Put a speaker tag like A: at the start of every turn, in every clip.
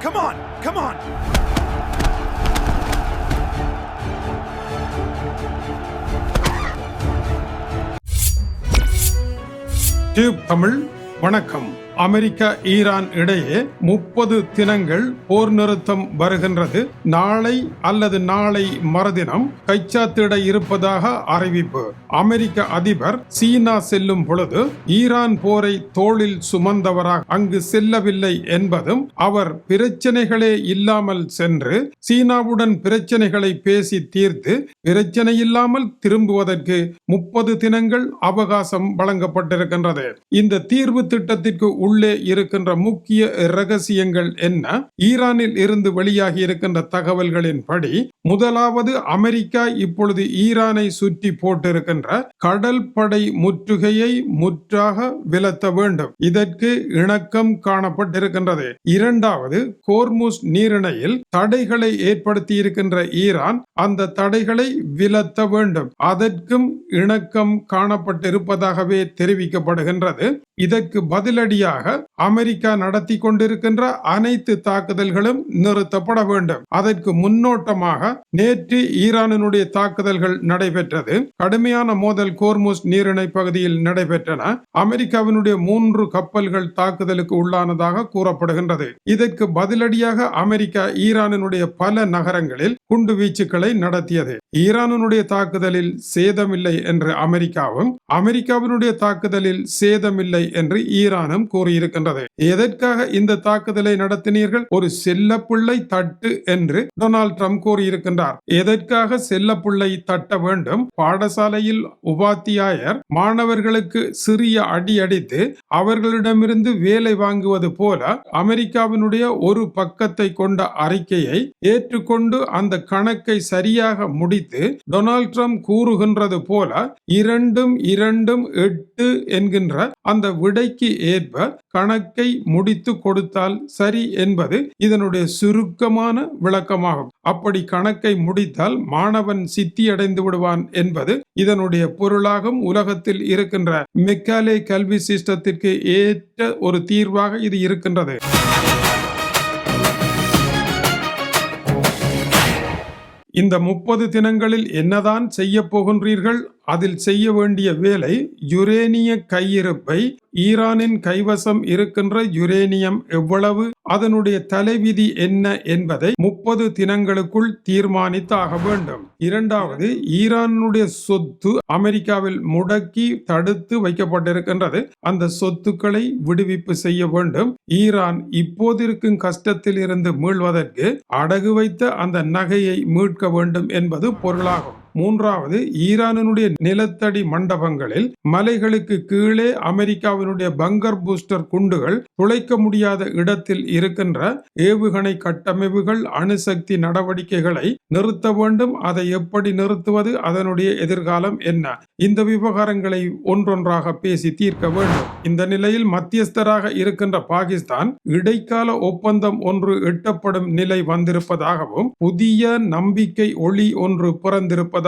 A: Come on, come on. Tube Tamil வணக்கம். America Iran இடையே 30 தினங்கள் போர் நிறுத்தம் வருகின்றது. நாளை அல்லது நாளை மறுதினம் கைச்சாத்திட இருப்பதாக அறிவிப்பு. அமெரிக்க அதிபர் சீனா செல்லும் பொழுது ஈரான் போரை தோளில் சுமந்தவராக அங்கு செல்லவில்லை என்பதும், அவர் பிரச்சனைகளே இல்லாமல் சென்று சீனாவுடன் பிரச்சனைகளை பேசி தீர்த்து பிரச்சனை இல்லாமல் திரும்புவதற்கு 30 தினங்கள் அவகாசம் வழங்கப்பட்டிருக்கின்றது. இந்த தீர்வு திட்டத்திற்கு உள்ளே இருக்கின்ற முக்கிய ரகசியங்கள் என்ன? ஈரானில் இருந்து வெளியாகி இருக்கின்ற தகவல்களின் படி, முதலாவது, அமெரிக்கா இப்பொழுது ஈரானை சுற்றி போட்டிருக்கின்ற கடல் படை முற்றுகையை முற்றாக விலத்த வேண்டும். இதற்கு இணக்கம் காணப்பட்டிருக்கின்றது. இரண்டாவது, ஹோர்முஸ் நீரிணையில் தடைகளை ஏற்படுத்தி இருக்கின்ற ஈரான் அந்த தடைகளை விலத்த வேண்டும். அதற்கும் இணக்கம் காணப்பட்டிருப்பதாகவே தெரிவிக்கப்படுகின்றது. இதற்கு பதிலடியாக அமெரிக்கா நடத்தி கொண்டிருக்கின்ற அனைத்து தாக்குதல்களும் நிறுத்தப்பட வேண்டும். அதற்கு முன்னோட்டமாக நேற்று ஈரானினுடைய தாக்குதல்கள் நடைபெற்றது. கடுமையான மோதல் ஹோர்முஸ் நீரிணை பகுதியில் நடைபெற்றன. அமெரிக்காவினுடைய 3 கப்பல்கள் தாக்குதலுக்கு உள்ளானதாக கூறப்படுகின்றது. இதற்கு பதிலடியாக அமெரிக்கா ஈரானினுடைய பல நகரங்களில் குண்டு வீச்சுக்களை நடத்தியது. ஈரானினுடைய தாக்குதலில் சேதமில்லை என்று அமெரிக்காவும், அமெரிக்காவினுடைய தாக்குதலில் சேதமில்லை என்று ஈரானும் கூறியிருக்கின்றது. எதற்காக இந்த தாக்குதலை நடத்தினீர்கள்? ஒரு செல்லப்பிள்ளை தட்டு என்று டொனால்ட் ட்ரம்ப் கூறியிருக்கின்றார். எதற்காக செல்லப்பிள்ளை தட்ட வேண்டும்? பாடசாலையில் உபாத்தியாயர் மாணவர்களுக்கு சிறிய அடி அடித்து அவர்களிடமிருந்து வேலை வாங்குவது போல அமெரிக்காவினுடைய ஒரு பக்கத்தை கொண்ட அறிக்கையை ஏற்றுக்கொண்டு அந்த கணக்கை சரியாக முடித்து டொனால்ட் ட்ரம்ப் கூறுகின்றது போல 2-2-8 என்கின்ற அந்த விடைக்கு ஏற்ப கணக்கை முடித்து கொடுத்தால் சரி என்பது இதனுடைய சுருக்கமான விளக்கமாகும். அப்படி கணக்கை முடித்தால் மாணவன் சித்தி அடைந்து விடுவான் என்பது இதனுடைய பொருளாகும். உலகத்தில் இருக்கின்ற மெக்காலே கல்வி சிஸ்டத்திற்கு ஏற்ற ஒரு தீர்வாக இது இருக்கின்றது. இந்த 30 தினங்களில் என்னதான் செய்ய போகின்றீர்கள்? அதில் செய்ய வேண்டிய வேலை, யுரேனிய கையிருப்பை, ஈரானின் கைவசம் இருக்கின்ற யுரேனியம் எவ்வளவு, அதனுடைய தலைவிதி என்ன என்பதை 30 தினங்களுக்குள் தீர்மானித்தாக வேண்டும். இரண்டாவது, ஈரானுடைய சொத்து அமெரிக்காவில் முடக்கி தடுத்து வைக்கப்பட்டிருக்கின்றது. அந்த சொத்துக்களை விடுவிப்பு செய்ய வேண்டும். ஈரான் இப்போதிருக்கும் கஷ்டத்தில் இருந்து மீள்வதற்கு அடகு வைத்த அந்த நகையை மீட்க வேண்டும் என்பது பொருளாகும். மூன்றாவது, ஈரானினுடைய நிலத்தடி மண்டபங்களில் மலைகளுக்கு கீழே அமெரிக்காவினுடைய பங்கர் பூஸ்டர் குண்டுகள் துளைக்க முடியாத இடத்தில் இருக்கின்ற ஏவுகணை கட்டமைப்புகள், அணுசக்தி நடவடிக்கைகளை நிறுத்த வேண்டும். அதை எப்படி நிறுத்துவது? அதனுடைய எதிர்காலம் என்ன? இந்த விவகாரங்களை ஒன்றொன்றாக பேசி தீர்க்க வேண்டும். இந்த நிலையில் மத்தியஸ்தராக இருக்கின்ற பாகிஸ்தான் இடைக்கால ஒப்பந்தம் ஒன்று எட்டப்படும் நிலை வந்திருப்பதாகவும், புதிய நம்பிக்கை ஒளி ஒன்று பிறந்திருப்பதாகவும்,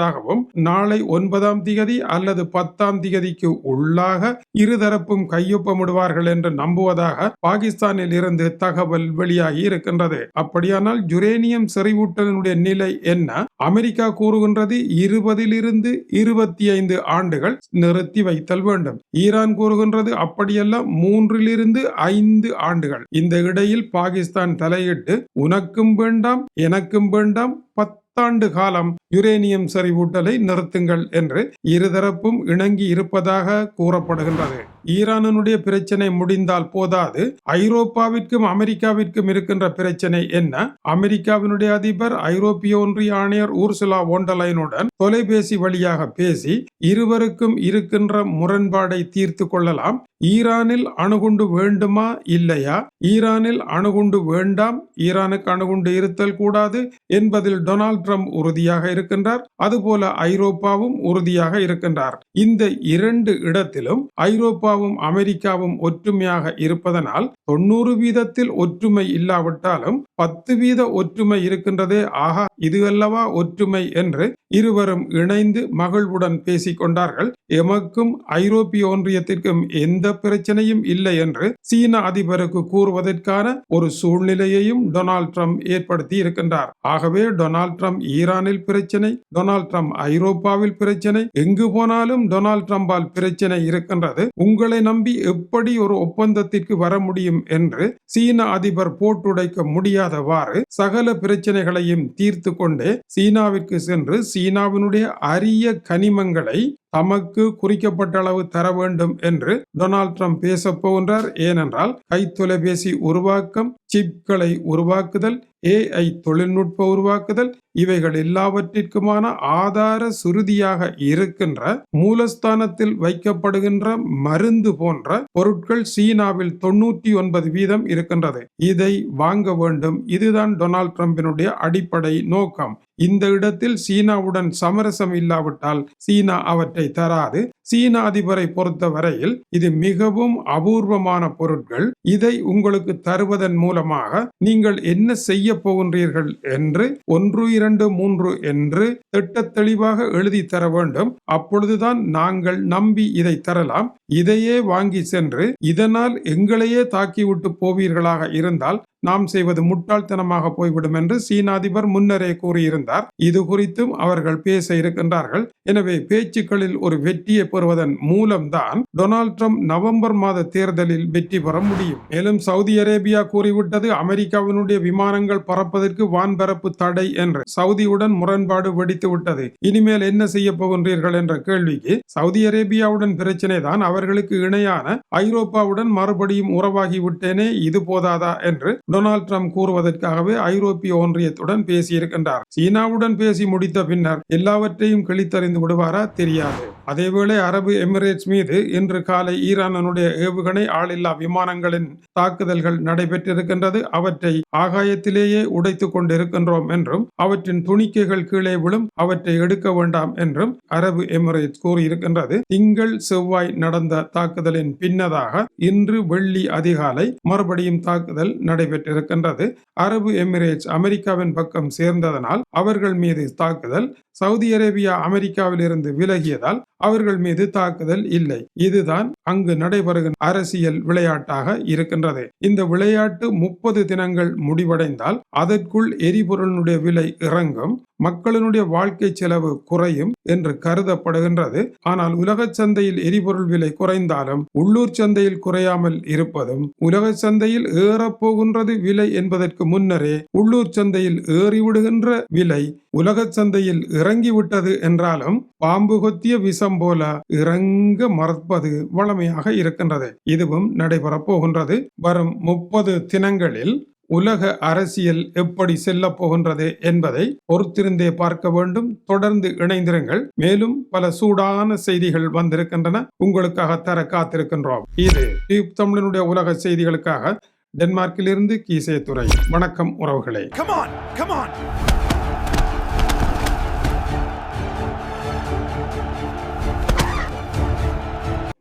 A: நாளை 9ஆம் திகதி அல்லது 10ஆம் திகதிக்கு உள்ளாக இருதரப்பும் கையொப்பமிடுவார்கள் என்று நம்புவதாக பாகிஸ்தானில் இருந்து தகவல் வெளியாகி இருக்கின்றது. அப்படியானால் யுரேனியம் செறிவூட்டலினுடைய நிலை என்ன? அமெரிக்கா கூறுகின்றது 20 - 25 ஆண்டுகள் நிறுத்தி வைத்தல் வேண்டும். ஈரான் கூறுகின்றது அப்படியல்ல, 3 - 5 ஆண்டுகள். இந்த இடையில் பாகிஸ்தான் தலையிட்டு உனக்கும் வேண்டாம் எனக்கும் வேண்டாம், 10 ஆண்டு காலம் யுரேனியம் செறிவூட்டலை நிறுத்துங்கள் என்று இருதரப்பும் இணங்கி இருப்பதாக கூறப்படுகின்றது. ஈரானுடைய பிரச்சனை முடிந்தால் போதாது, ஐரோப்பாவிற்கும் அமெரிக்காவிற்கும் இருக்கின்ற பிரச்சனை என்ன? அமெரிக்காவினுடைய அதிபர் ஐரோப்பிய ஒன்றிய ஆணையர் ஊர்சுலா வோன் டெர் லயனுடன் தொலைபேசி வழியாக பேசி இருவருக்கும் இருக்கின்ற முரண்பாடை தீர்த்து கொள்ளலாம். ஈரானில் அணுகுண்டு வேண்டுமா இல்லையா? ஈரானில் அணுகுண்டு வேண்டாம், ஈரானுக்கு அணுகுண்டு இருத்தல் கூடாது என்பதில் டொனால்ட் ட்ரம்ப் உறுதியாக இருக்கின்றார். அதுபோல ஐரோப்பாவும் உறுதியாக இருக்கின்றார். இந்த 2 இடத்திலும் ஐரோப்பா ஐரோப்பாவும் அமெரிக்காவும் ஒற்றுமையாக இருப்பதனால் 90% ஒற்றுமை இல்லாவிட்டாலும் 10% ஒற்றுமை இருக்கின்றதே. ஆகா, இது அல்லவா ஒற்றுமை என்று இருவரும் இணைந்து மகிழ்வுடன் பேசிக் கொண்டார்கள். எமக்கும் ஐரோப்பிய ஒன்றியத்திற்கும் எந்த பிரச்சனையும் இல்லை என்று சீன அதிபருக்கு கூறுவதற்கான ஒரு சூழ்நிலையையும் டொனால்ட் ட்ரம்ப் ஏற்படுத்தி இருக்கின்றார். ஆகவே டொனால்ட் ட்ரம்ப் ஈரானில் பிரச்சனை, டொனால்ட் ட்ரம்ப் ஐரோப்பாவில் பிரச்சனை, எங்கு போனாலும் டொனால்ட் ட்ரம்பால் பிரச்சனை இருக்கின்றது. உங்களை நம்பி எப்படி ஒரு ஒப்பந்தத்திற்கு வர முடியும் என்று சீன அதிபர் போட்டுடைக்க முடியாதவாறு சகல பிரச்சனைகளையும் தீர்த்து கொண்டே சீனாவிற்கு சென்று சீனாவினுடைய அரிய கனிமங்களை தமக்கு குறிக்கப்பட்ட அளவு தர வேண்டும் என்று டொனால்ட் ட்ரம்ப் பேச போகின்றார். ஏனென்றால் கைத்தொலைபேசி உருவாக்கம், சிப்களை உருவாக்குதல், AI தொழில்நுட்ப உருவாக்குதல், இவைகள் எல்லாவற்றிற்குமான ஆதார சுருதியாக இருக்கின்ற மூலஸ்தானத்தில் வைக்கப்படுகின்ற மருந்து போன்ற பொருட்கள் சீனாவில் 99% இருக்கின்றது. இதை வாங்க வேண்டும். இதுதான் டொனால்ட் ட்ரம்பினுடைய அடிப்படை நோக்கம். இந்த இடத்தில் சீனாவுடன் சமரசம் இல்லாவிட்டால் சீனா அவற்றை தராது. சீன அதிபரை பொறுத்த வரையில் இது மிகவும் அபூர்வமான பொருட்கள். இதை உங்களுக்கு தருவதன் மூலமாக நீங்கள் என்ன செய்ய போகின்றீர்கள் என்று 1, 2, 3 என்று திட்டத் தெளிவாக எழுதி தர வேண்டும். அப்பொழுதுதான் நாங்கள் நம்பி இதை தரலாம். இதையே வாங்கி சென்று இதனால் எங்களையே தாக்கிவிட்டு போவீர்களாக இருந்தால் நாம் செய்வது முட்டாள்தனமாக போய்விடும் என்று சீன அதிபர் முன்னரே கூறியிருந்தார். இது குறித்தும் அவர்கள் பேச இருக்கின்றார்கள். எனவே பேச்சுக்களில் ஒரு வெற்றியை பெறுவதன் மூலம்தான் டொனால்ட் ட்ரம்ப் நவம்பர் மாத தேர்தலில் வெற்றி பெற முடியும். மேலும் சவுதி அரேபியா கூறிவிட்டது அமெரிக்காவினுடைய விமானங்கள் பறப்பதற்கு வான்பரப்பு தடை என்று. சவுதியுடன் முரண்பாடு வெடித்து விட்டது. இனிமேல் என்ன செய்ய போகின்றீர்கள் என்ற கேள்விக்கு சவுதி அரேபியாவுடன் பிரச்சனை தான், அவர்களுக்கு இணையான ஐரோப்பாவுடன் மறுபடியும் உறவாகி விட்டேனே, இது போதாதா என்று டொனால்ட் ட்ரம்ப் கூறுவதற்காகவே ஐரோப்பிய ஒன்றியத்துடன் பேசியிருக்கின்றார். சீனாவுடன் பேசி முடித்த பின்னர் எல்லாவற்றையும் கிழித்தறிந்து விடுவாரா தெரியாது. அதேவேளை அரபு எமிரேட்ஸ் மீது இன்று காலை ஈரானுடைய ஏவுகணை ஆளில்லா விமானங்களின் தாக்குதல்கள் நடைபெற்றிருக்கின்றது. அவற்றை ஆகாயத்திலேயே உடைத்துக் கொண்டிருக்கின்றோம் என்றும் அவற்றின் துணிக்கைகள் கீழே விழும், அவற்றை எடுக்க வேண்டாம் என்றும் அரபு எமிரேட்ஸ் கூறியிருக்கின்றது. திங்கள் செவ்வாய் நடந்த தாக்குதலின் பின்னதாக இன்று வெள்ளி அதிகாலை மறுபடியும் தாக்குதல் நடைபெற்றிருக்கின்றது. அரபு எமிரேட்ஸ் அமெரிக்காவின் பக்கம் சேர்ந்ததனால் அவர்கள் மீது தாக்குதல், சவுதி அரேபியா அமெரிக்காவில் இருந்து விலகியதால் அவர்கள் மீது தாக்குதல் இல்லை. இதுதான் அங்கு நடைபெறுகின்ற அரசியல் விளையாட்டாக இருக்கின்றது. இந்த விளையாட்டு 30 தினங்கள் முடிவடைந்தால் அதற்குள் எரிபொருளுடைய விலை இறங்கும், மக்களினுடைய வாழ்க்கை செலவு குறையும் என்று கருதப்படுகின்றது. ஆனால் உலக சந்தையில் எரிபொருள் விலை குறைந்தாலும் உள்ளூர் சந்தையில் குறையாமல் இருப்பதும், உலக சந்தையில் ஏறப்போகின்றது விலை என்பதற்கு முன்னரே உள்ளூர் சந்தையில் ஏறிவிடுகின்ற விலை உலக சந்தையில் இறங்கிவிட்டது என்றாலும் பாம்பு கொத்திய விஷம் போல இறங்க மறுப்பது வழமையாக இருக்கின்றது. இதுவும் நடைபெறப் போகின்றது. வரும் 30 தினங்களில் உலக அரசியல் எப்படி செல்ல போகின்றது என்பதை பொறுத்திருந்தே பார்க்க வேண்டும். தொடர்ந்து இணைந்திருங்கள். மேலும் பல சூடான செய்திகள் வந்திருக்கின்றன, உங்களுக்காக தர காத்திருக்கின்றோம். இது டியூப் தமிழனுடைய உலக செய்திகளுக்காக டென்மார்க்கிலிருந்து கீசே துரை. வணக்கம் உறவுகளே.